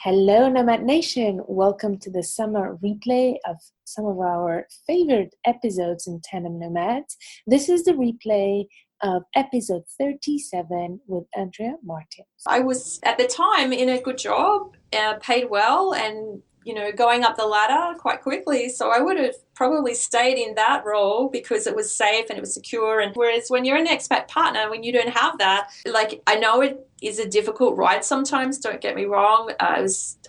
Hello, Nomad Nation. Welcome to the summer replay of some of our favorite episodes in Tandem Nomads. This is the replay of episode 37 with Andrea Martins. I was at the time in a good job, paid well, and going up the ladder quite quickly. So I would have probably stayed in that role because it was safe and it was secure. And whereas when you're an expat partner, when you don't have that, I know it is a difficult ride sometimes, don't get me wrong. I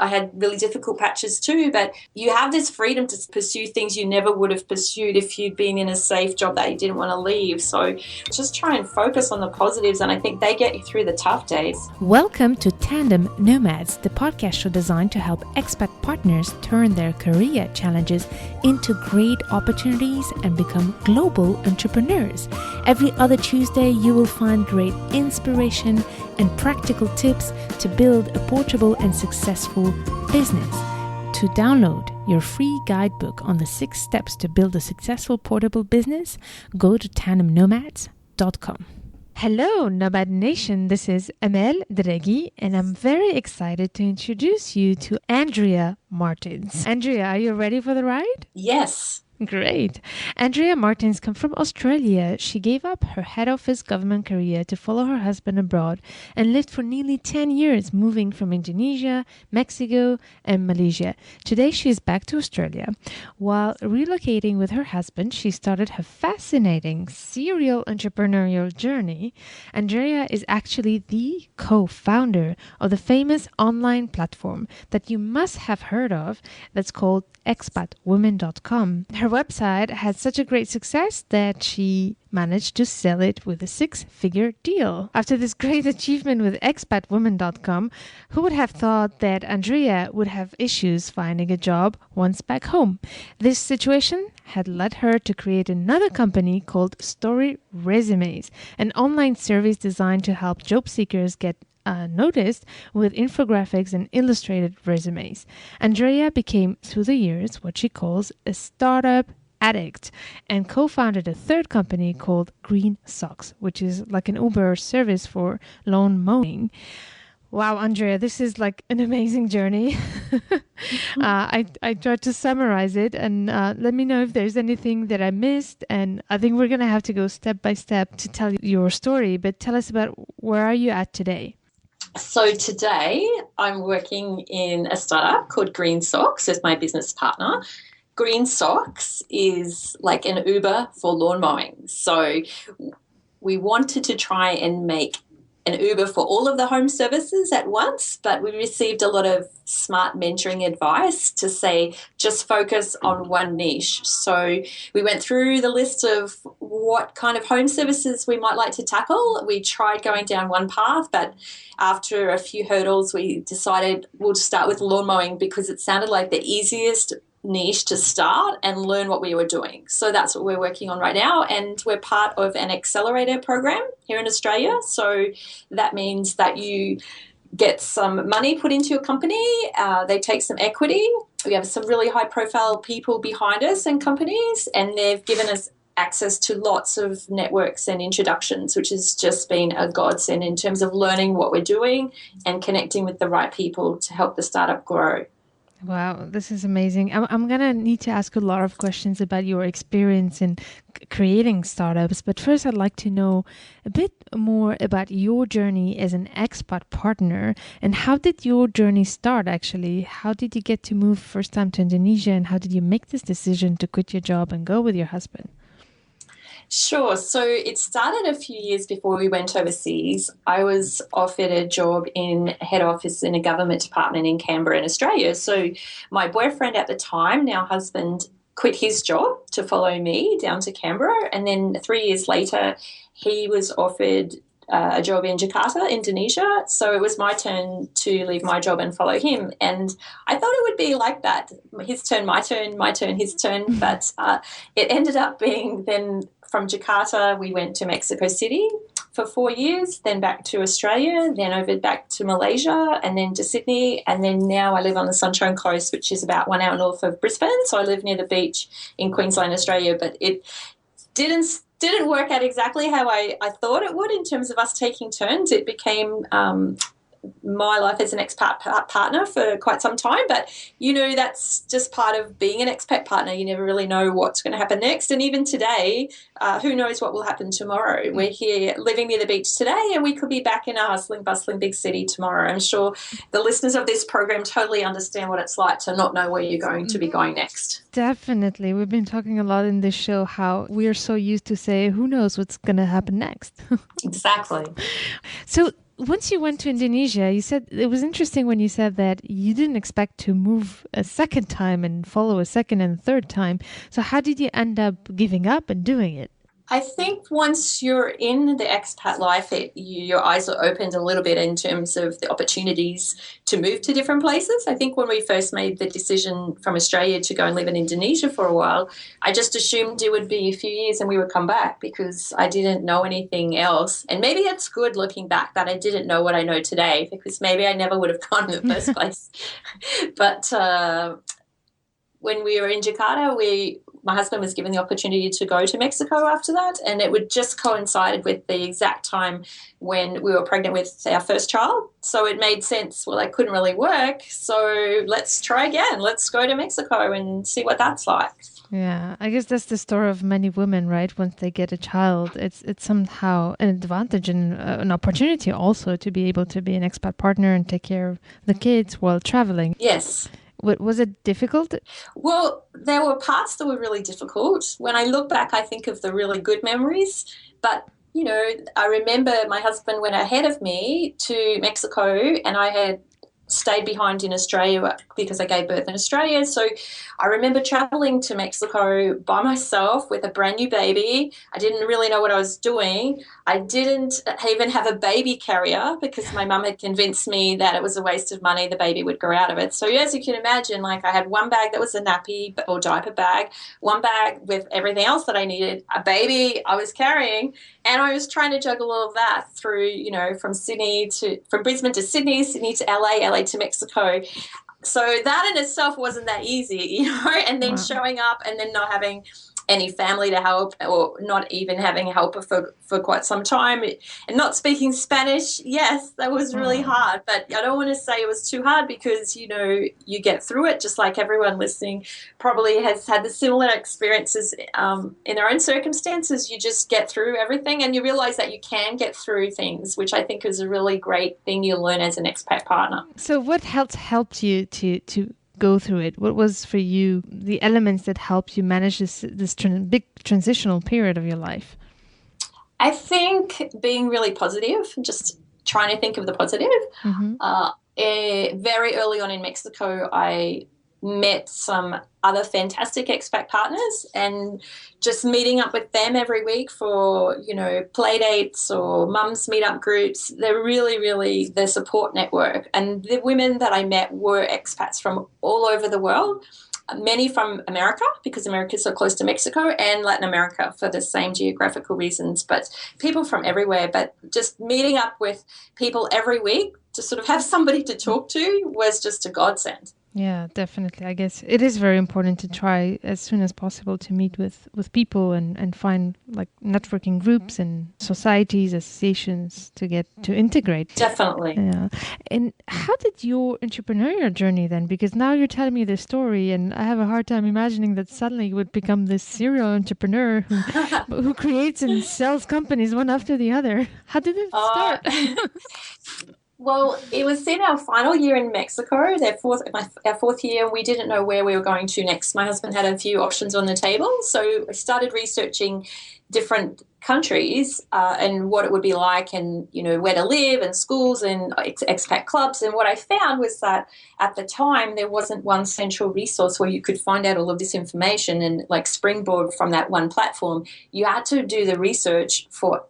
had really difficult patches too, but you have this freedom to pursue things you never would have pursued if you'd been in a safe job that you didn't want to leave. So just try and focus on the positives, and I think they get you through the tough days. Welcome to Tandem Nomads, the podcast show designed to help expat partners turn their career challenges into great opportunities and become global entrepreneurs. Every other Tuesday, you will find great inspiration and practical tips to build a portable and successful business. To download your free guidebook on the 6 steps to build a successful portable business, go to tandemnomads.com. Hello, Nomad Nation. This is Amel Draghi, and I'm very excited to introduce you to Andrea Martins. Andrea, are you ready for the ride? Yes. Great. Andrea Martins comes from Australia. She gave up her head office government career to follow her husband abroad and lived for nearly 10 years, moving from Indonesia, Mexico, and Malaysia. Today, she is back to Australia. While relocating with her husband, she started her fascinating serial entrepreneurial journey. Andrea is actually the co-founder of the famous online platform that you must have heard of that's called expatwomen.com. Her website had such a great success that she managed to sell it with a 6-figure deal. After this great achievement with expatwomen.com, who would have thought that Andrea would have issues finding a job once back home? This situation had led her to create another company called Résumés, an online service designed to help job seekers get noticed with infographics and illustrated resumes. Andrea became, through the years, what she calls a startup addict and co-founded a third company called GreenSocks, which is like an Uber service for lawn mowing. Wow, Andrea, this is like an amazing journey. I tried to summarize it, and let me know if there's anything that I missed. And I think we're going to have to go step by step to tell your story. But tell us about where are you at today? So today I'm working in a startup called GreenSocks as my business partner. GreenSocks is like an Uber for lawn mowing. So we wanted to try and make an Uber for all of the home services at once, but we received a lot of smart mentoring advice to say just focus on one niche. So we went through the list of what kind of home services we might like to tackle. We tried going down one path, but after a few hurdles, we decided we'll start with lawn mowing because it sounded like the easiest niche to start and learn what we were doing. So that's what we're working on right now, and we're part of an accelerator program here in Australia. So that means that you get some money put into your company, they take some equity. We have some really high profile people behind us and companies, and they've given us access to lots of networks and introductions, which has just been a godsend in terms of learning what we're doing and connecting with the right people to help the startup grow. Wow, this is amazing. I'm going to need to ask a lot of questions about your experience in creating startups. But first, I'd like to know a bit more about your journey as an expat partner. And how did your journey start, actually? How did you get to move first time to Indonesia? And how did you make this decision to quit your job and go with your husband? Sure. So it started a few years before we went overseas. I was offered a job in head office in a government department in Canberra in Australia. So my boyfriend at the time, now husband, quit his job to follow me down to Canberra. And then 3 years later, he was offered a job in Jakarta, Indonesia. So it was my turn to leave my job and follow him. And I thought it would be like that. His turn, my turn, my turn, his turn. But it ended up being then from Jakarta, we went to Mexico City for 4 years, then back to Australia, then over back to Malaysia, and then to Sydney. And then now I live on the Sunshine Coast, which is about 1 hour north of Brisbane. So I live near the beach in Queensland, Australia. But it didn't work out exactly how I thought it would in terms of us taking turns. It became my life as an expat partner for quite some time. But, that's just part of being an expat partner. You never really know what's going to happen next. And even today, who knows what will happen tomorrow? We're here living near the beach today, and we could be back in a hustling, bustling big city tomorrow. I'm sure the listeners of this program totally understand what it's like to not know where you're going to be going next. Definitely. We've been talking a lot in this show how we are so used to say, who knows what's going to happen next? Exactly. So once you went to Indonesia, you said it was interesting when you said that you didn't expect to move a second time and follow a second and third time. So how did you end up giving up and doing it? I think once you're in the expat life, your eyes are opened a little bit in terms of the opportunities to move to different places. I think when we first made the decision from Australia to go and live in Indonesia for a while, I just assumed it would be a few years and we would come back because I didn't know anything else. And maybe it's good looking back that I didn't know what I know today, because maybe I never would have gone in the first place. But when we were in Jakarta, my husband was given the opportunity to go to Mexico after that, and it would just coincided with the exact time when we were pregnant with our first child. So it made sense. Well, I couldn't really work, so let's try again. Let's go to Mexico and see what that's like. Yeah, I guess that's the story of many women, right? Once they get a child, it's somehow an advantage and an opportunity also to be able to be an expat partner and take care of the kids while traveling. Yes. Was it difficult? Well, there were parts that were really difficult. When I look back, I think of the really good memories. But, I remember my husband went ahead of me to Mexico, and I had stayed behind in Australia because I gave birth in Australia. So I remember traveling to Mexico by myself with a brand new baby. I didn't really know what I was doing. I didn't even have a baby carrier because my mum had convinced me that it was a waste of money. The baby would grow out of it. So as you can imagine, I had one bag that was a nappy or diaper bag, one bag with everything else that I needed, a baby I was carrying, and I was trying to juggle all of that through, from Brisbane to Sydney, Sydney to LA to Mexico. So that in itself wasn't that easy, and then showing up and then not having any family to help, or not even having a helper for quite some time, and not speaking Spanish. Yes, that was really hard, but I don't want to say it was too hard because, you get through it, just like everyone listening probably has had the similar experiences in their own circumstances. You just get through everything and you realize that you can get through things, which I think is a really great thing you learn as an expat partner. So what helped you to go through it? What was for you the elements that helped you manage this big transitional period of your life? I think being really positive, just trying to think of the positive. Mm-hmm. Very early on in Mexico, I met some other fantastic expat partners, and just meeting up with them every week for, play dates or mums meetup groups. They're really, really the support network. And the women that I met were expats from all over the world, many from America because America is so close to Mexico, and Latin America for the same geographical reasons, but people from everywhere. But just meeting up with people every week to sort of have somebody to talk to was just a godsend. Yeah, definitely. I guess it is very important to try as soon as possible to meet with people and find networking groups and societies, associations to integrate. Definitely. Yeah. And how did your entrepreneurial journey then? Because now you're telling me this story and I have a hard time imagining that suddenly you would become this serial entrepreneur who creates and sells companies one after the other. How did it start? Well, it was in our final year in Mexico, our fourth year, and we didn't know where we were going to next. My husband had a few options on the table, so I started researching different countries and what it would be like, and where to live, and schools and expat clubs. And what I found was that at the time there wasn't one central resource where you could find out all of this information and springboard from that one platform. You had to do the research for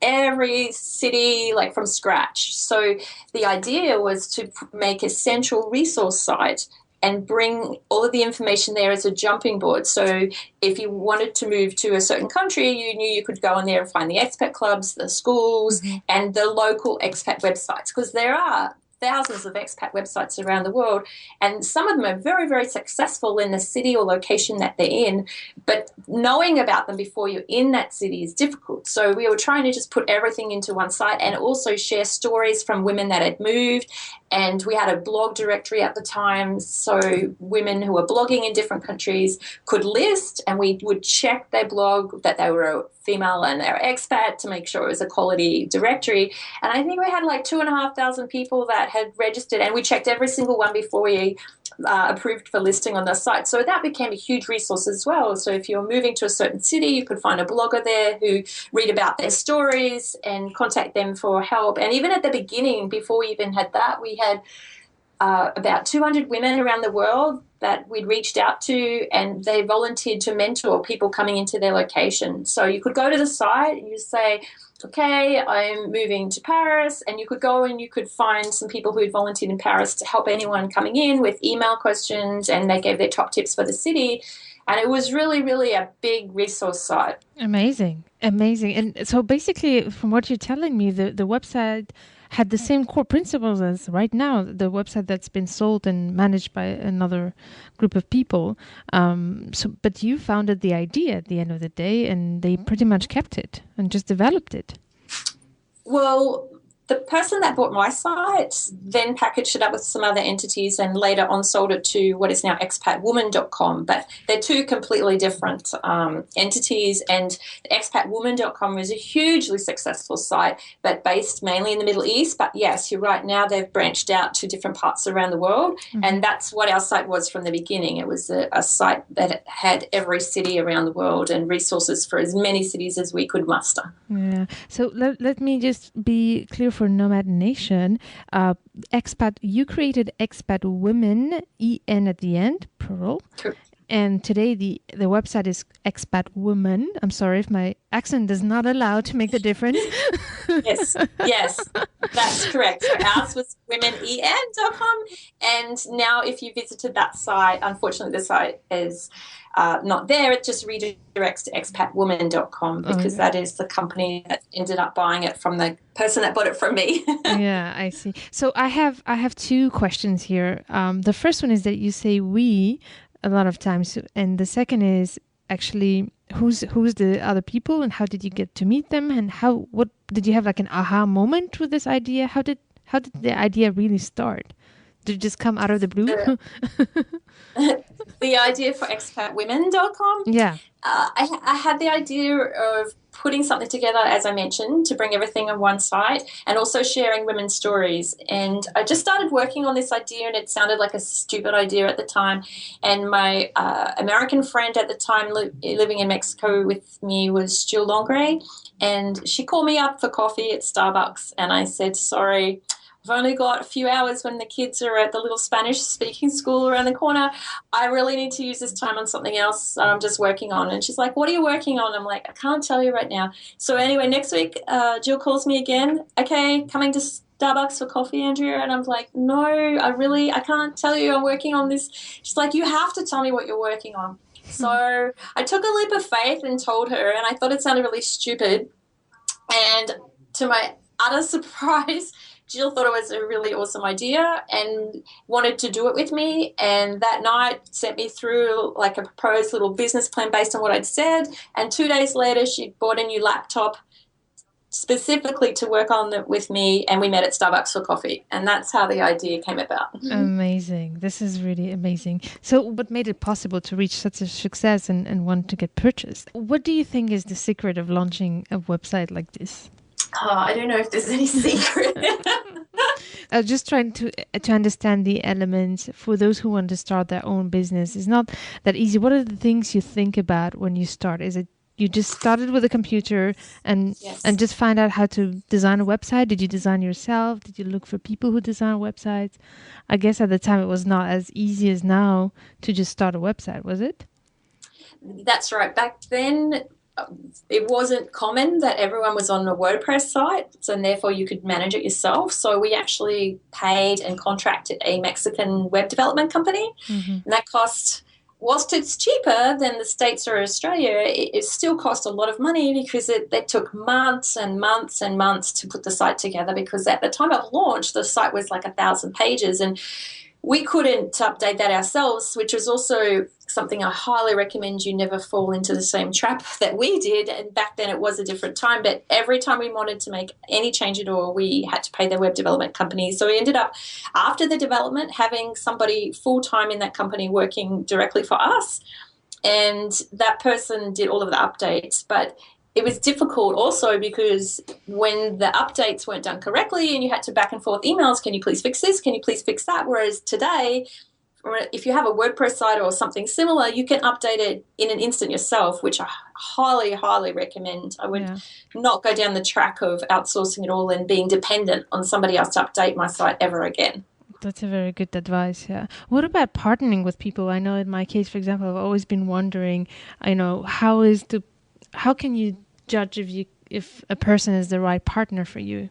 every city from scratch. So the idea was to make a central resource site and bring all of the information there as a jumping board. So if you wanted to move to a certain country, you knew you could go on there and find the expat clubs, the schools, and the local expat websites, because there are thousands of expat websites around the world, and some of them are very, very successful in the city or location that they're in, but knowing about them before you're in that city is difficult. So we were trying to just put everything into one site and also share stories from women that had moved. And we had a blog directory at the time, so women who were blogging in different countries could list, and we would check their blog that they were a female and they're expat to make sure it was a quality directory. And I think we had like 2,500 people that had registered, and we checked every single one before we approved for listing on the site. So that became a huge resource as well. So if you're moving to a certain city, you could find a blogger there who read about their stories and contact them for help. And even at the beginning, before we even had that, we had about 200 women around the world that we'd reached out to, and they volunteered to mentor people coming into their location. So you could go to the site and you say, okay, I'm moving to Paris, and you could go and you could find some people who had volunteered in Paris to help anyone coming in with email questions, and they gave their top tips for the city. And it was really, really a big resource site. Amazing. And so basically, from what you're telling me, the website had the same core principles as right now, the website that's been sold and managed by another group of people. But you founded the idea at the end of the day, and they pretty much kept it and just developed it. Well, the person that bought my site then packaged it up with some other entities and later on sold it to what is now expatwoman.com. But they're two completely different entities. And expatwoman.com was a hugely successful site, but based mainly in the Middle East. But yes, you're right. Now they've branched out to different parts around the world. Mm-hmm. And that's what our site was from the beginning. It was a site that had every city around the world and resources for as many cities as we could muster. Yeah. So let me just be clear for Nomad Nation. Expat, you created Expat Women, EN at the end, plural. True. And today the website is Expat Woman. I'm sorry if my accent does not allow to make the difference. Yes, that's correct. So ours was women.en.com, and now if you visited that site, unfortunately the site is not there. It just redirects to expatwoman.com because that is the company that ended up buying it from the person that bought it from me. Yeah, I see. So I have two questions here. The first one is that you say we a lot of times, and the second is actually who's the other people, and how did you get to meet them, and what did you have like an aha moment with this idea? How did the idea really start? Did it just come out of the blue? The idea for expatwomen.com? Yeah. I had the idea of putting something together, as I mentioned, to bring everything on one site and also sharing women's stories. And I just started working on this idea, and it sounded like a stupid idea at the time. And my American friend at the time living in Mexico with me was Jill Longray, and she called me up for coffee at Starbucks, and I said, sorry, I've only got a few hours when the kids are at the little Spanish-speaking school around the corner. I really need to use this time on something else I'm just working on. And she's like, what are you working on? I'm like, I can't tell you right now. So anyway, next week, Jill calls me again. Okay, coming to Starbucks for coffee, Andrea? And I'm like, no, I can't tell you I'm working on this. She's like, you have to tell me what you're working on. So I took a leap of faith and told her, and I thought it sounded really stupid. And to my utter surprise, Jill thought it was a really awesome idea and wanted to do it with me, and that night sent me through like a proposed little business plan based on what I'd said, and 2 days later she bought a new laptop specifically to work on it with me, and we met at Starbucks for coffee, and that's how the idea came about. Amazing. This is really amazing. So what made it possible to reach such a success and want to get purchased? What do you think is the secret of launching a website like this? I don't know if there's any secret. I was just trying to understand the elements for those who want to start their own business. It's not that easy. What are the things you think about when you start? Is it you just started with a computer and just find out how to design a website? Did you design yourself? Did you look for people who design websites? I guess at the time it was not as easy as now to just start a website, was it? That's right. Back then, it wasn't common that everyone was on a WordPress site, so and therefore you could manage it yourself. So we actually paid and contracted a Mexican web development company, and that cost whilst it's cheaper than the States or Australia, it still cost a lot of money because it took months and months and months to put the site together, because at the time of launch, the site was like 1,000 pages and we couldn't update that ourselves, which was also something I highly recommend you never fall into the same trap that we did. And back then it was a different time, but every time we wanted to make any change at all, we had to pay the web development company. So we ended up, after the development, having somebody full-time in that company working directly for us. And that person did all of the updates. But it was difficult also because when the updates weren't done correctly and you had to back and forth emails, can you please fix this? Can you please fix that? Whereas today, if you have a WordPress site or something similar, you can update it in an instant yourself, which I highly, highly recommend. I would not go down the track of outsourcing it all and being dependent on somebody else to update my site ever again. That's a very good advice, yeah. What about partnering with people? I know in my case, for example, I've always been wondering, how can you judge if a person is the right partner for you?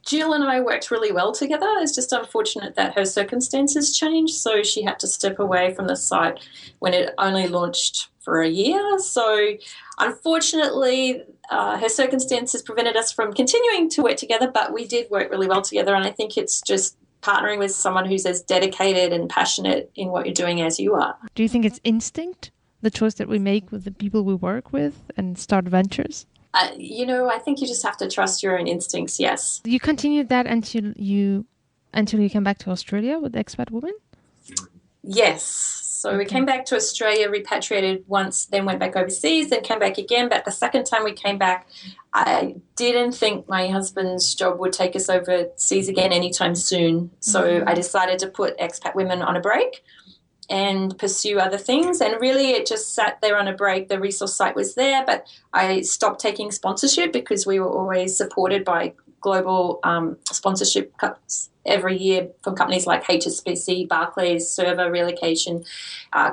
Jill and I worked really well together. It's just unfortunate that her circumstances changed, so she had to step away from the site when it only launched for a year. So unfortunately, her circumstances prevented us from continuing to work together, but we did work really well together, and I think it's just partnering with someone who's as dedicated and passionate in what you're doing as you are. Do you think it's instinct, the choice that we make with the people we work with and start ventures? I think you just have to trust your own instincts, yes. You continued that until you came back to Australia with the expat woman? Yes. So we came back to Australia, repatriated once, then went back overseas, then came back again. But the second time we came back, I didn't think my husband's job would take us overseas again anytime soon. So I decided to put expat women on a break and pursue other things. And really it just sat there on a break. The resource site was there, but I stopped taking sponsorship because we were always supported by global sponsorship cuts every year from companies like HSBC, Barclays, Server, Relocation,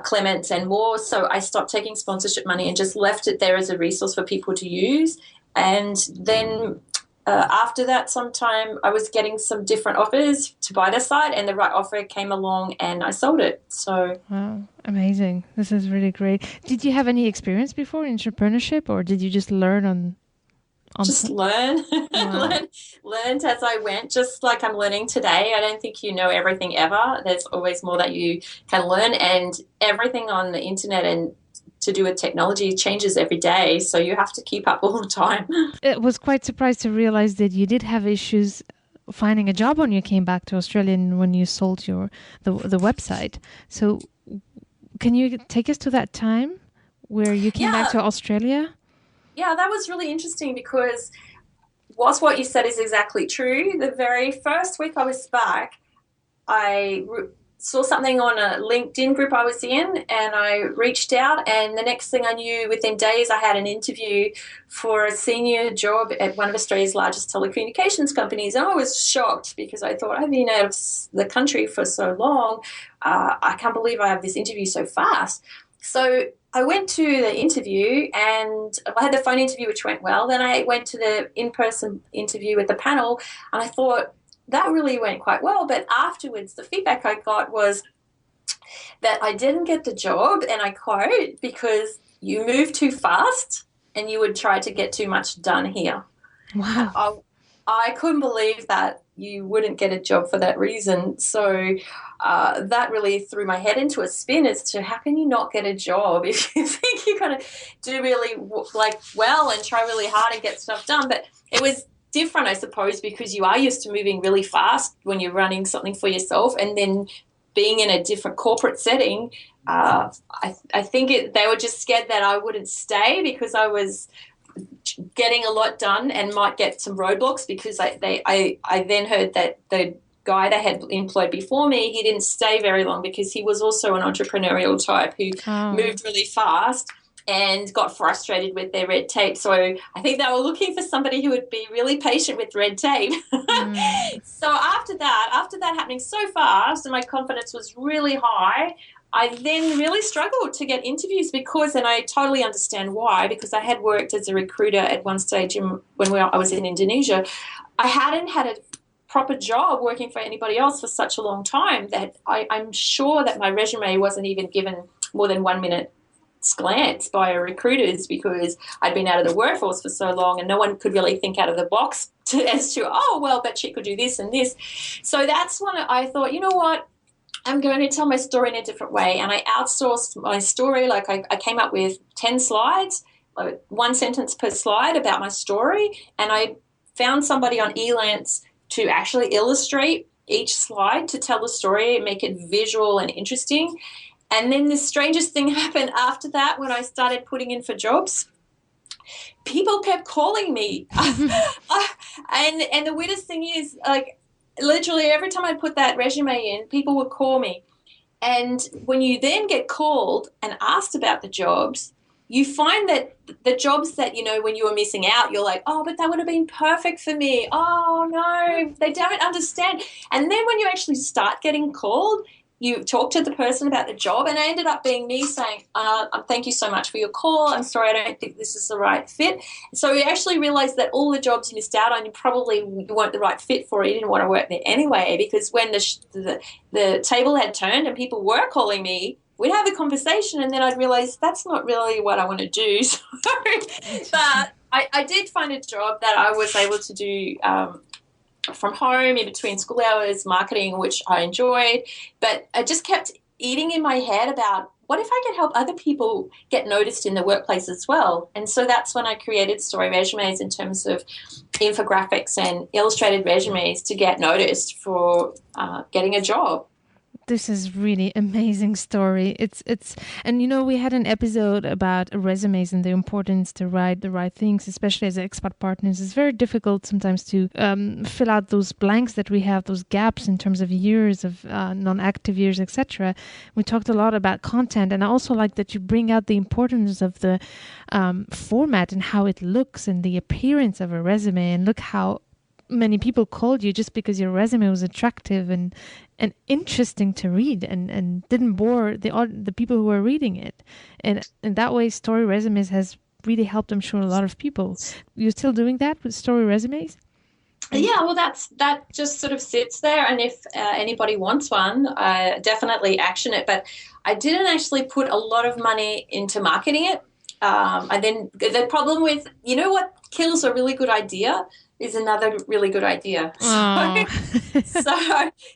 Clements and more. So I stopped taking sponsorship money and just left it there as a resource for people to use. And then after that, sometime I was getting some different offers to buy the site, and the right offer came along and I sold it. So wow, amazing. This is really great. Did you have any experience before in entrepreneurship, or did you just learn on just learn. Wow. Learned as I went, just like I'm learning today. I don't think you know everything ever. There's always more that you can learn, and everything on the internet and to do with technology changes every day, so you have to keep up all the time. I was quite surprised to realize that you did have issues finding a job when you came back to Australia and when you sold the website. So can you take us to that time where you came back to Australia? Yeah, that was really interesting because whilst what you said is exactly true, the very first week I was back, I saw something on a LinkedIn group I was in, and I reached out, and the next thing I knew, within days, I had an interview for a senior job at one of Australia's largest telecommunications companies. And I was shocked because I thought, I've been out of the country for so long. I can't believe I have this interview so fast. So I went to the interview, and I had the phone interview, which went well. Then I went to the in-person interview with the panel, and I thought, that really went quite well. But afterwards, the feedback I got was that I didn't get the job, and I quote, because you move too fast and you would try to get too much done here. Wow. I couldn't believe that you wouldn't get a job for that reason. So that really threw my head into a spin as to how can you not get a job if you think you're going to do really well and try really hard and get stuff done. But it was different, I suppose, because you are used to moving really fast when you're running something for yourself, and then being in a different corporate setting, I think they were just scared that I wouldn't stay because I was getting a lot done and might get some roadblocks, because I then heard that the guy they had employed before me, he didn't stay very long because he was also an entrepreneurial type who moved really fast and got frustrated with their red tape. So I think they were looking for somebody who would be really patient with red tape. So after that happening so fast and my confidence was really high, I then really struggled to get interviews because, and I totally understand why, because I had worked as a recruiter at one stage when I was in Indonesia. I hadn't had a proper job working for anybody else for such a long time that I'm sure that my resume wasn't even given more than 1 minute glance by recruiters because I'd been out of the workforce for so long and no one could really think out of the box as to, oh, well, but she could do this and this. So that's when I thought, you know what, I'm going to tell my story in a different way. And I outsourced my story. Like I came up with 10 slides, like 1 sentence per slide about my story. And I found somebody on Elance to actually illustrate each slide to tell the story and make it visual and interesting. And then the strangest thing happened after that when I started putting in for jobs. People kept calling me. And the weirdest thing is, like, literally every time I put that resume in, people would call me. And when you then get called and asked about the jobs, you find that the jobs that, you know, when you were missing out, you're like, oh, but that would have been perfect for me. Oh, no, they don't understand. And then when you actually start getting called, you talk to the person about the job, and it ended up being me saying, thank you so much for your call. I'm sorry, I don't think this is the right fit. So we actually realised that all the jobs you missed out on, you probably weren't the right fit for. You didn't want to work there anyway, because when the table had turned and people were calling me, we'd have a conversation, and then I'd realise that's not really what I want to do. So, but I did find a job that I was able to do from home in between school hours, marketing, which I enjoyed, but I just kept eating in my head about what if I could help other people get noticed in the workplace as well. And so that's when I created Story Résumés in terms of infographics and illustrated resumes to get noticed for getting a job. This is really amazing story. It's and you know, we had an episode about resumes and the importance to write the right things, especially as expat partners. It's very difficult sometimes to fill out those blanks that we have, those gaps in terms of years of non-active years, etc. We talked a lot about content, and I also like that you bring out the importance of the format and how it looks and the appearance of a resume. And look how many people called you just because your resume was attractive and interesting to read and didn't bore the people who were reading it. And in that way, Story Résumés has really helped, I'm sure, a lot of people. You're still doing that with Story Résumés? Yeah, well, that just sort of sits there, and if anybody wants one, definitely action it. But I didn't actually put a lot of money into marketing it. And then the problem with, you know what kills a really good idea is another really good idea.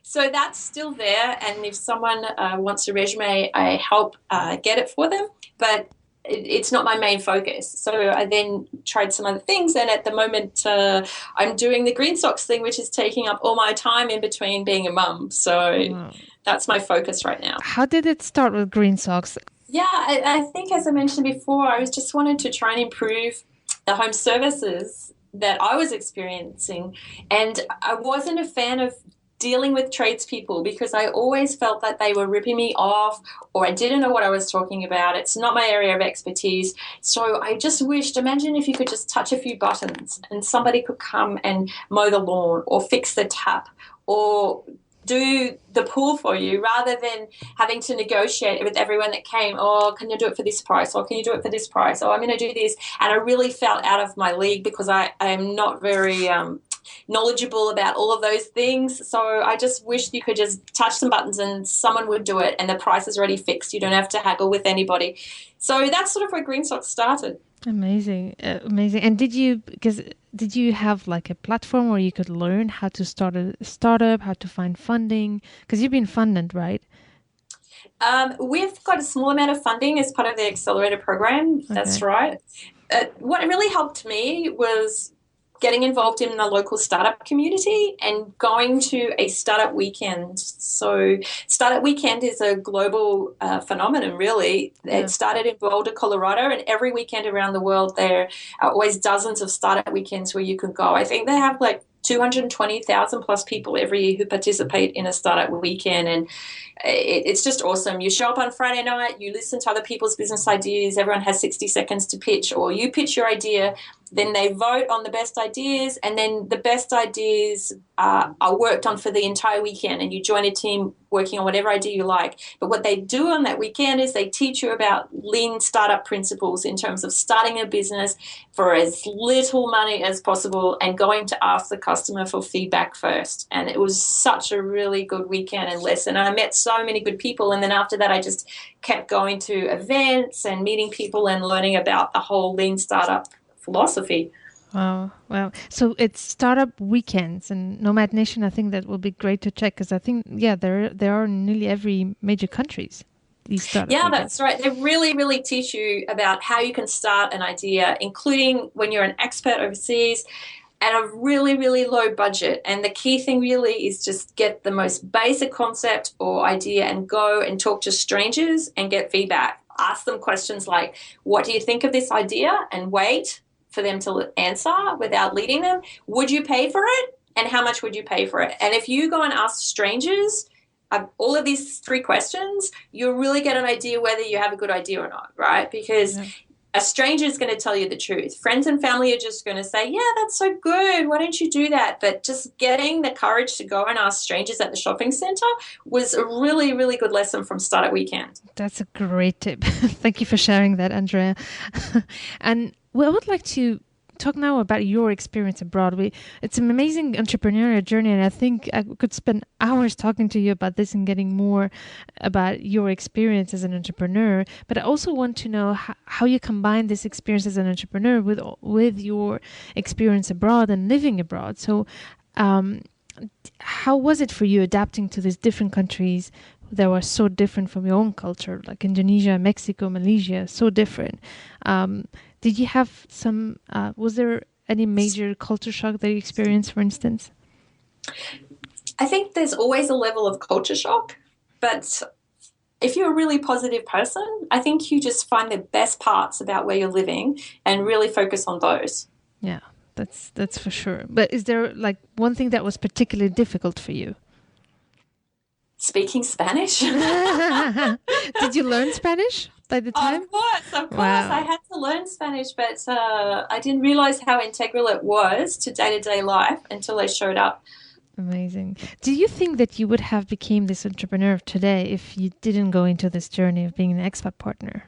So that's still there, and if someone wants a resume, I help get it for them, but it's not my main focus. So I then tried some other things, and at the moment I'm doing the GreenSocks thing, which is taking up all my time in between being a mum. So that's my focus right now. How did it start with GreenSocks? Yeah, I think, as I mentioned before, I was just wanted to try and improve the home services that I was experiencing, and I wasn't a fan of dealing with tradespeople because I always felt that they were ripping me off, or I didn't know what I was talking about. It's not my area of expertise. So I just wished, imagine if you could just touch a few buttons and somebody could come and mow the lawn or fix the tap or do the pool for you, rather than having to negotiate with everyone that came. Oh, can you do it for this price? Or can you do it for this price? Oh, I'm going to do this. And I really felt out of my league because I am not very knowledgeable about all of those things. So I just wished you could just touch some buttons and someone would do it, and the price is already fixed. You don't have to haggle with anybody. So that's sort of where GreenSocks started. Amazing. And did you have like a platform where you could learn how to start a startup, how to find funding? Because you've been funded, right? We've got a small amount of funding as part of the accelerator program. Okay. That's right. What really helped me was getting involved in the local startup community and going to a startup weekend. So Startup Weekend is a global phenomenon, really. Yeah. It started in Boulder, Colorado, and every weekend around the world there are always dozens of startup weekends where you can go. I think they have like 220,000 plus people every year who participate in a startup weekend, and it's just awesome. You show up on Friday night, you listen to other people's business ideas, everyone has 60 seconds to pitch, or you pitch your idea, Then they vote on the best ideas, and then the best ideas are worked on for the entire weekend, and you join a team working on whatever idea you like. But what they do on that weekend is they teach you about lean startup principles in terms of starting a business for as little money as possible and going to ask the customer for feedback first. And it was such a really good weekend and lesson. And I met so many good people, and then after that I just kept going to events and meeting people and learning about the whole lean startup philosophy. Wow. So it's startup weekends, and Nomad Nation, I think that will be great to check, because I think, there are in nearly every major countries, these startup weekends. That's right. They really, really teach you about how you can start an idea, including when you're an expat overseas, at a really, really low budget. And the key thing really is just get the most basic concept or idea and go and talk to strangers and get feedback. Ask them questions like, what do you think of this idea? And wait for them to answer without leading them. Would you pay for it? And how much would you pay for it? And if you go and ask strangers all of these 3 questions, you'll really get an idea whether you have a good idea or not, right? Because a stranger is going to tell you the truth. Friends and family are just going to say, yeah, that's so good. Why don't you do that? But just getting the courage to go and ask strangers at the shopping centre was a really, really good lesson from Startup Weekend. That's a great tip. Thank you for sharing that, Andrea. And I would like to talk now about your experience abroad. It's an amazing entrepreneurial journey, and I think I could spend hours talking to you about this and getting more about your experience as an entrepreneur. But I also want to know how you combine this experience as an entrepreneur with your experience abroad and living abroad. So how was it for you adapting to these different countries that were so different from your own culture, like Indonesia, Mexico, Malaysia, so different? Did you have was there any major culture shock that you experienced, for instance? I think there's always a level of culture shock, but if you're a really positive person, I think you just find the best parts about where you're living and really focus on those. Yeah, that's for sure. But is there like one thing that was particularly difficult for you? Speaking Spanish. Did you learn Spanish by the time? Of course. Wow. I had to learn Spanish, but I didn't realize how integral it was to day-to-day life until I showed up. Amazing. Do you think that you would have become this entrepreneur of today if you didn't go into this journey of being an expat partner?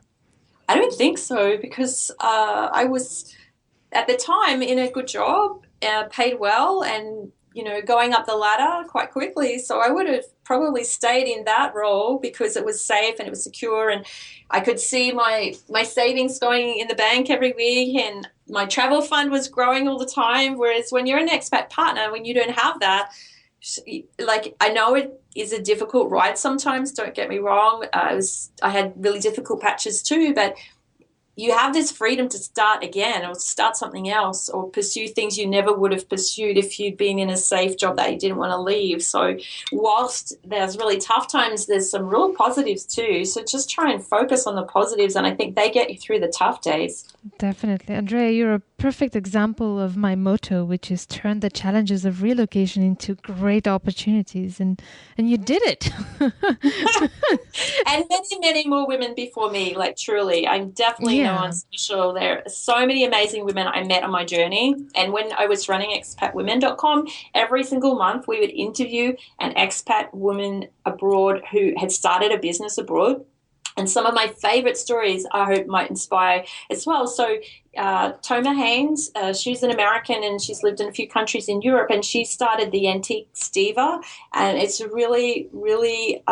I don't think so, because I was, at the time, in a good job, paid well, and going up the ladder quite quickly. So I would have probably stayed in that role because it was safe and it was secure, and I could see my savings going in the bank every week, and my travel fund was growing all the time. Whereas when you're an expat partner, when you don't have that, like, I know it is a difficult ride sometimes, don't get me wrong. I had really difficult patches too, but you have this freedom to start again or start something else or pursue things you never would have pursued if you'd been in a safe job that you didn't want to leave. So whilst there's really tough times, there's some real positives too. So just try and focus on the positives, and I think they get you through the tough days. Definitely. Andrea, you're a perfect example of my motto, which is turn the challenges of relocation into great opportunities. And you did it. And many, many more women before me, like truly. I'm definitely no one special. There are so many amazing women I met on my journey. And when I was running expatwomen.com, every single month we would interview an expat woman abroad who had started a business abroad. And some of my favourite stories I hope might inspire as well. So Toma Haynes, she's an American and she's lived in a few countries in Europe, and she started the Antique Steva, and it's a really, really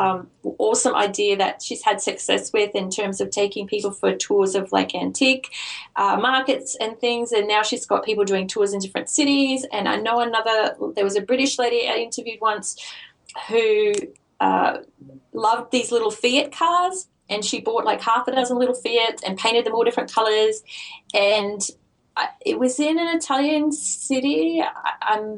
awesome idea that she's had success with in terms of taking people for tours of like antique markets and things, and now she's got people doing tours in different cities. And I know there was a British lady I interviewed once who loved these little Fiat cars, and she bought like half a dozen little Fiat and painted them all different colours. And it was in an Italian city. I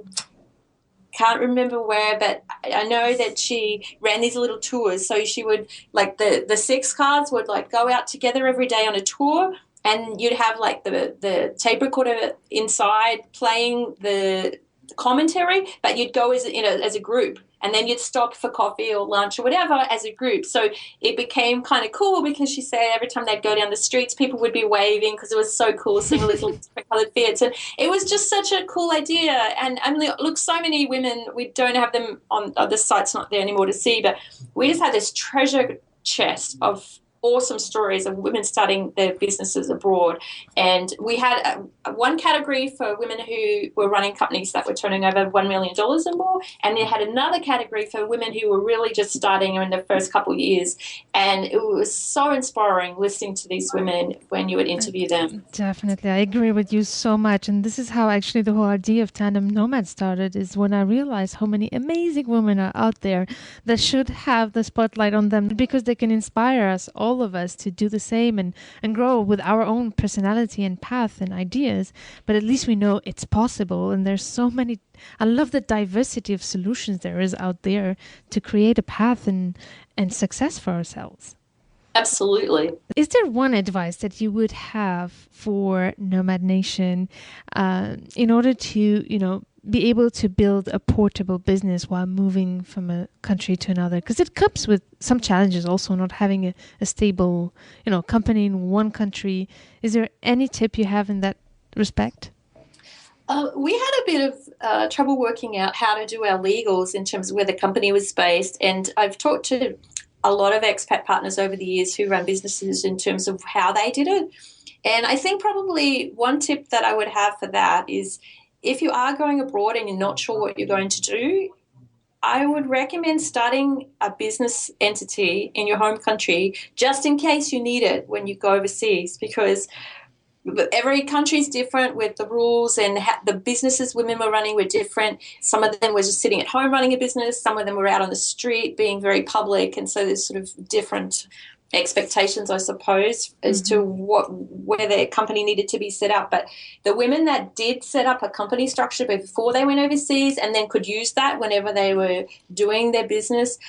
can't remember where, but I know that she ran these little tours. So she would, like, the 6 cars would like go out together every day on a tour, and you'd have like the tape recorder inside playing the commentary, but you'd go as a group. and then you'd stop for coffee or lunch or whatever as a group. So it became kind of cool because she said every time they'd go down the streets, people would be waving because it was so cool seeing all these little different coloured Fiats. And it was just such a cool idea. And look, so many women, we don't have them on the site's not there anymore to see, but we just had this treasure chest of awesome stories of women starting their businesses abroad. And we had one category for women who were running companies that were turning over $1 million or more, and they had another category for women who were really just starting in their first couple of years. And it was so inspiring listening to these women when you would interview them. Definitely. I agree with you so much. And this is how actually the whole idea of Tandem Nomads started, is when I realized how many amazing women are out there that should have the spotlight on them, because they can inspire us, all of us, to do the same and grow with our own personality and path and ideas. But at least we know it's possible. And there's so many, I love the diversity of solutions there is out there to create a path and success for ourselves. Absolutely. Is there one advice that you would have for Nomad Nation in order to, be able to build a portable business while moving from a country to another? Because it comes with some challenges also, not having a stable, company in one country. Is there any tip you have in that respect? We had a bit of trouble working out how to do our legals in terms of where the company was based. And I've talked to a lot of expat partners over the years who run businesses in terms of how they did it. And I think probably one tip that I would have for that is, if you are going abroad and you're not sure what you're going to do, I would recommend starting a business entity in your home country just in case you need it when you go overseas, because every country is different with the rules, and the businesses women were running were different. Some of them were just sitting at home running a business. Some of them were out on the street being very public, and so there's sort of different expectations, I suppose, as to where their company needed to be set up. But the women that did set up a company structure before they went overseas and then could use that whenever they were doing their business,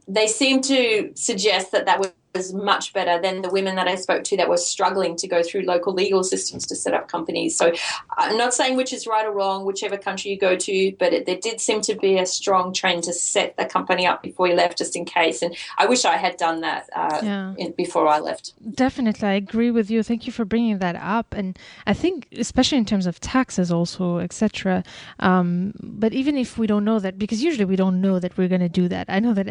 they seem to suggest that was much better than the women that I spoke to that were struggling to go through local legal systems to set up companies. So I'm not saying which is right or wrong, whichever country you go to, but there did seem to be a strong trend to set the company up before you left, just in case. And I wish I had done that before I left. Definitely. I agree with you. Thank you for bringing that up. And I think, especially in terms of taxes also, etc. But even if we don't know that, because usually we don't know that we're going to do that. I know that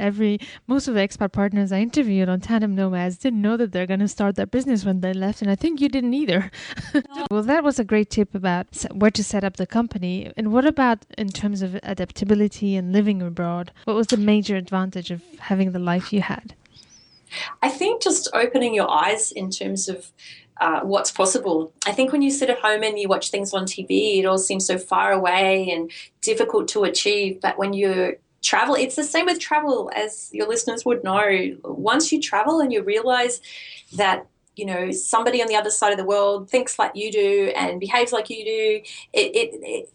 most of the expat partners I interviewed on Tandem Nomads didn't know that they're going to start that business when they left, and I think you didn't either. Well, that was a great tip about where to set up the company. And what about in terms of adaptability and living abroad? What was the major advantage of having the life you had? I think just opening your eyes in terms of what's possible. I think when you sit at home and you watch things on TV, it all seems so far away and difficult to achieve. But when you travel, it's the same with travel, as your listeners would know. Once you travel and you realize that, somebody on the other side of the world thinks like you do and behaves like you do,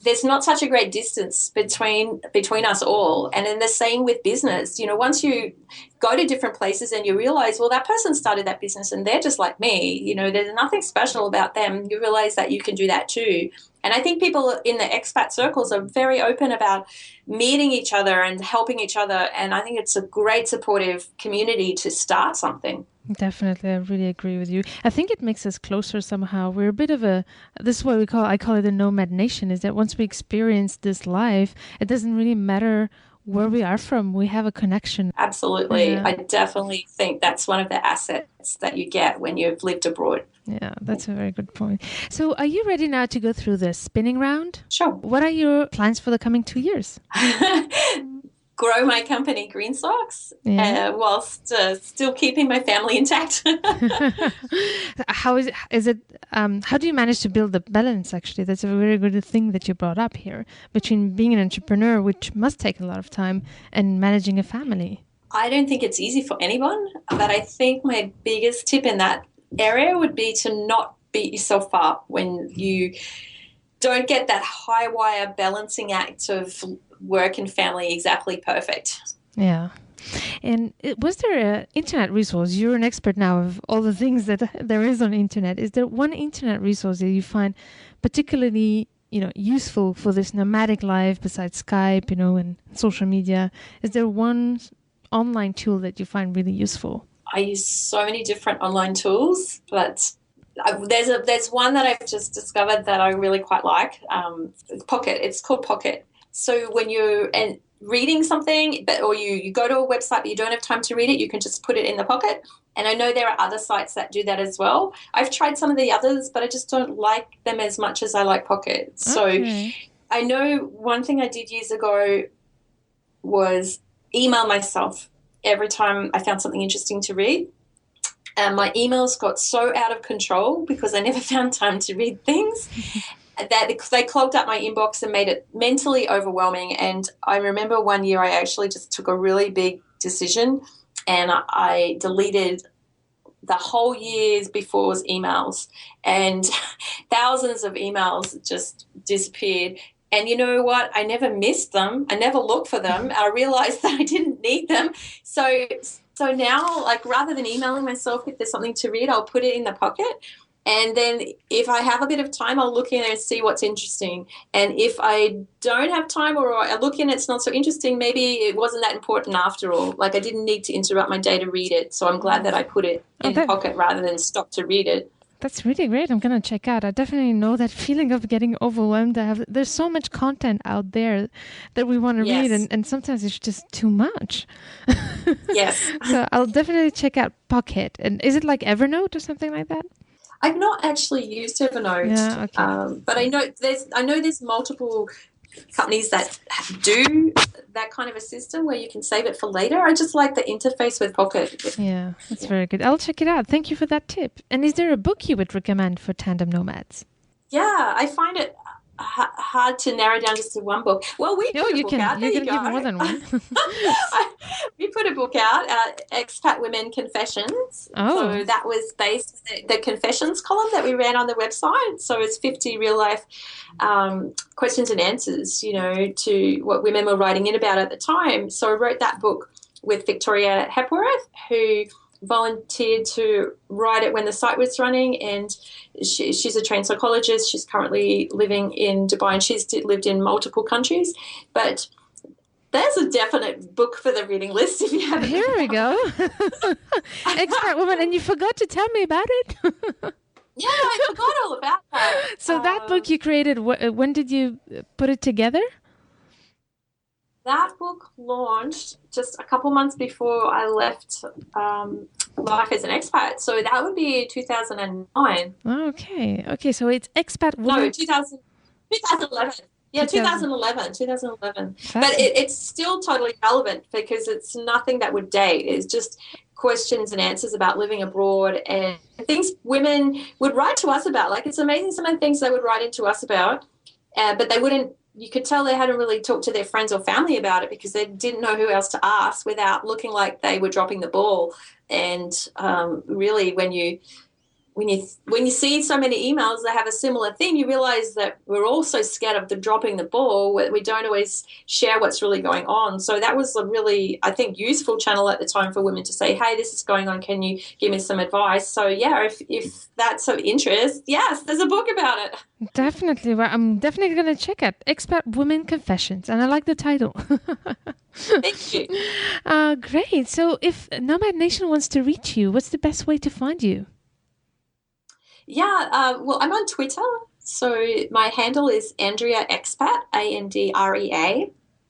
there's not such a great distance between us all. And then the same with business. Once you go to different places and you realize, well, that person started that business and they're just like me, there's nothing special about them. You realize that you can do that too. And I think people in the expat circles are very open about meeting each other and helping each other. And I think it's a great supportive community to start something. Definitely. I really agree with you. I think it makes us closer somehow. We're a bit of this is what I call it a nomad nation, is that once we experience this life, it doesn't really matter where we are from. We have a connection. Absolutely. Yeah. I definitely think that's one of the assets that you get when you've lived abroad. Yeah, that's a very good point. So are you ready now to go through the spinning round? Sure. What are your plans for the coming 2 years? Grow my company, GreenSocks, whilst still keeping my family intact. How do you manage to build the balance, actually? That's a very good thing that you brought up here, between being an entrepreneur, which must take a lot of time, and managing a family. I don't think it's easy for anyone, but I think my biggest tip in that area would be to not beat yourself up when you don't get that high wire balancing act of work and family exactly perfect. Yeah. And was there an internet resource? You're an expert now of all the things that there is on internet. Is there one internet resource that you find particularly useful for this nomadic life besides Skype, and social media? Is there one online tool that you find really useful? I use so many different online tools, but there's one that I've just discovered that I really quite like. Pocket. It's called Pocket. So when you're reading something, or you go to a website but you don't have time to read it, you can just put it in the pocket. And I know there are other sites that do that as well. I've tried some of the others, but I just don't like them as much as I like Pocket. So I know one thing I did years ago was email myself every time I found something interesting to read. And my emails got so out of control because I never found time to read things that they clogged up my inbox and made it mentally overwhelming. And I remember one year I actually just took a really big decision and I deleted the whole years before's emails, and thousands of emails just disappeared. And you know what? I never missed them. I never looked for them. I realized that I didn't need them. So now, like, rather than emailing myself if there's something to read, I'll put it in the pocket. And then if I have a bit of time, I'll look in there and see what's interesting. And if I don't have time, or I look in, it's not so interesting, maybe it wasn't that important after all. Like, I didn't need to interrupt my day to read it. So I'm glad that I put it in the pocket rather than stop to read it. That's really great. I'm going to check out. I definitely know that feeling of getting overwhelmed. There's so much content out there that we want to read, and sometimes it's just too much. Yes. So I'll definitely check out Pocket. And is it like Evernote or something like that? I've not actually used Evernote, but I know there's multiple companies that do that kind of a system where you can save it for later. I just like the interface with Pocket. Yeah, that's very good. I'll check it out. Thank you for that tip. And is there a book you would recommend for Tandem Nomads? Yeah, I find it hard to narrow down just to one book. Well, we put a book out. You can give more than one. We put a book out, Expat Women Confessions. Oh. So that was based on the confessions column that we ran on the website. So it's 50 real life questions and answers, to what women were writing in about at the time. So I wrote that book with Victoria Hepworth, who volunteered to write it when the site was running, and she's a trained psychologist. She's currently living in Dubai, and she's lived in multiple countries. But there's a definite book for the reading list if you haven't. Here we go. Expat Woman, and you forgot to tell me about it. Yeah, I forgot all about that. So that book you created, when did you put it together? That book launched just a couple months before I left life as an expat. So that would be 2009. Okay. So it's Expat Woman. No, 2011. Yeah, 2011. But it's still totally relevant because it's nothing that would date. It's just questions and answers about living abroad and things women would write to us about. Like, it's amazing some of the things they would write into us about, but they wouldn't. You could tell they hadn't really talked to their friends or family about it because they didn't know who else to ask without looking like they were dropping the ball. And really, when you see so many emails that have a similar thing, you realize that we're all so scared of the dropping the ball. We don't always share what's really going on. So that was a really, I think, useful channel at the time for women to say, hey, this is going on. Can you give me some advice? So, yeah, if that's of interest, yes, there's a book about it. Definitely. Well, I'm definitely going to check it. Expat Women Confessions. And I like the title. Thank you. Great. So if Nomad Nation wants to reach you, what's the best way to find you? Yeah, well, I'm on Twitter. So my handle is Andrea Expat, Andrea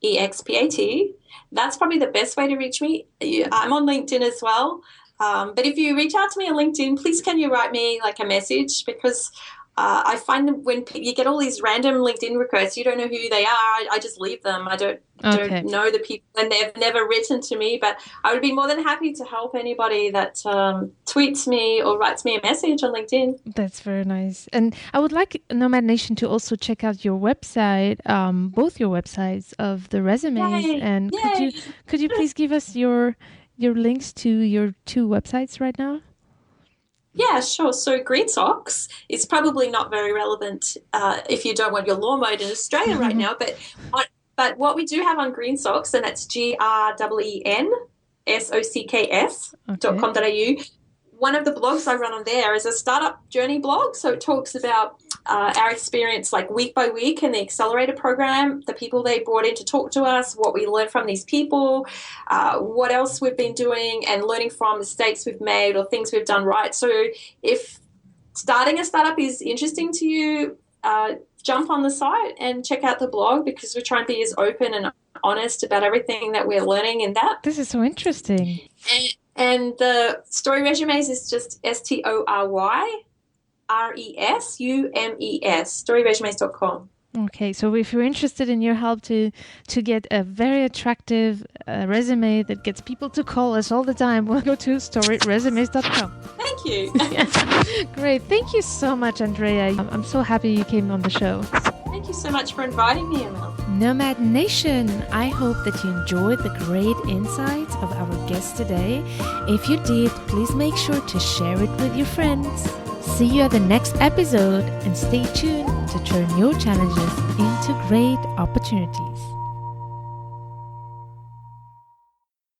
Expat. That's probably the best way to reach me. I'm on LinkedIn as well. But if you reach out to me on LinkedIn, please can you write me like a message, because I find when you get all these random LinkedIn requests, you don't know who they are. I just leave them. I don't know the people, and they've never written to me. But I would be more than happy to help anybody that tweets me or writes me a message on LinkedIn. That's very nice. And I would like Nomad Nation to also check out your website, both your websites of the Résumés. Yay. And Yay. could you please give us your links to your two websites right now? Yeah, sure. So GreenSocks is probably not very relevant if you don't want your lawn mowed in Australia right now. But what we do have on GreenSocks, and that's GreenSocks.com.au. One of the blogs I run on there is a startup journey blog. So it talks about our experience like week by week in the accelerator program, the people they brought in to talk to us, what we learned from these people, what else we've been doing, and learning from mistakes we've made or things we've done right. So if starting a startup is interesting to you, jump on the site and check out the blog, because we try and be as open and honest about everything that we're learning in that. This is so interesting. And the Story Résumés is just StoryResumes, storyrésumés.com. Okay, so if you're interested in your help to get a very attractive resume that gets people to call us all the time, we'll go to storyrésumés.com. Thank you. Great. Thank you so much, Andrea. I'm so happy you came on the show. Thank you so much for inviting me, Emil. Nomad Nation, I hope that you enjoyed the great insights of our guest today. If you did, please make sure to share it with your friends. See you at the next episode, and stay tuned to turn your challenges into great opportunities.